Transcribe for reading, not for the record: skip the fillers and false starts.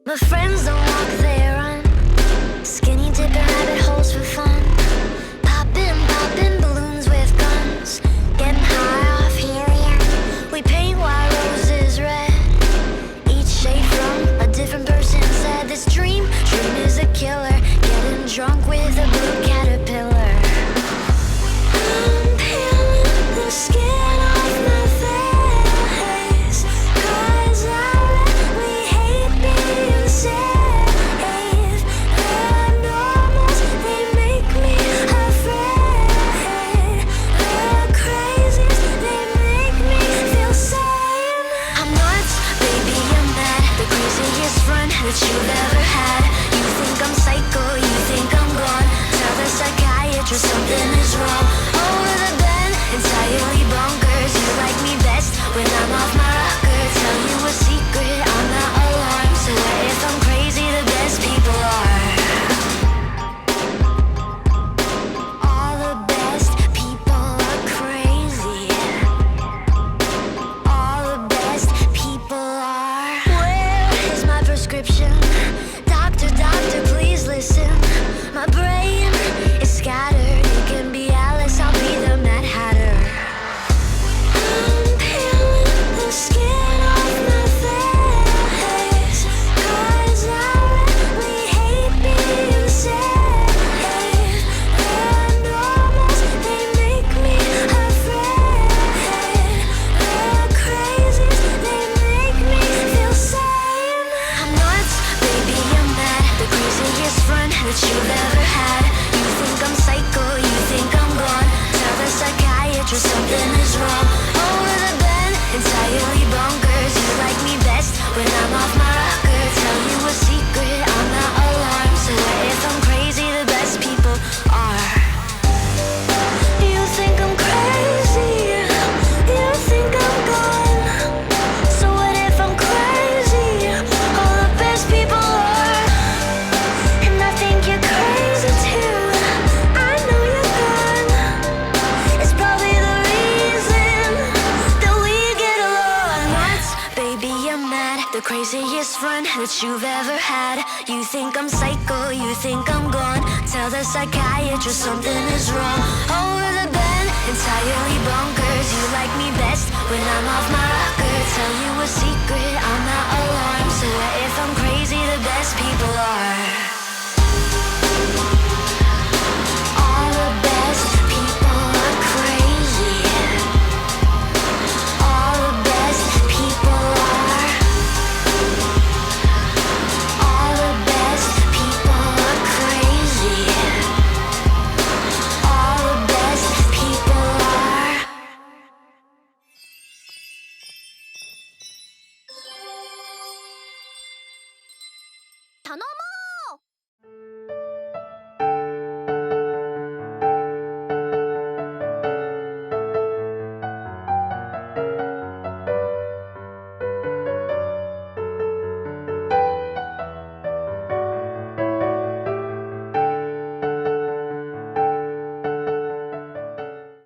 My friends don't walk, they run. Skinny dipping rabbit holes for fun. Popping balloons with guns. Getting high off helium. We paint white roses red. Each shade from a different person said this dream is a killer. Getting drunk with a blue caterpillar. I'm peeling the skin off my face, 'cause I really hate being safe. The normals, they make me afraid. The crazies, they make me feel sane. I'm nuts, baby, I'm mad. The craziest friend that you've ever had. You think I'm psycho, you think I'm gone. Tell the psychiatrist something is wrong. Over the bed, entirely bonkers. You like me best when I'm off my rocker. Tell you a secret, I'm not alarmed. So what if I'm crazy? The best people are. All the best people are crazy. All the best people are. Where is my prescription? Doctor, please listen. My brain is scattered. You can be Alice, I'll be the Mad Hatter. I'm peeling the skin off my face, 'cause I really hate being safe. The normals, they make me afraid. The crazies, they make me feel sane. I'm nuts, baby, I'm mad. The craziest friend that you've ever had. You think I'm psycho, you think I'm gone. Tell the psychiatrist something is wrong. Over the bed, entirely bonkers. You like me best when I'm off my rocker. Tell you a secret, I'm not alarmed. So what if I'm crazy? The best people are. You think I'm crazy, you think I'm gone. So what if I'm crazy? All the best people are. And I think you're crazy too. I know you're gone. It's probably the reason that we get along. Nuts, baby, I'm mad. The craziest friend that you've ever had. You think I'm psycho, you think I'm gone. Tell the psychiatrist something is wrong. Over the bed, entirely bonkers. You like me best when I'm off my rocker. Tell you a secret, I'm not alarmed. So what if I'm crazy? The best people are. All the best people are crazy. All the best people are. All the best people are crazy. All the best people are.頼もう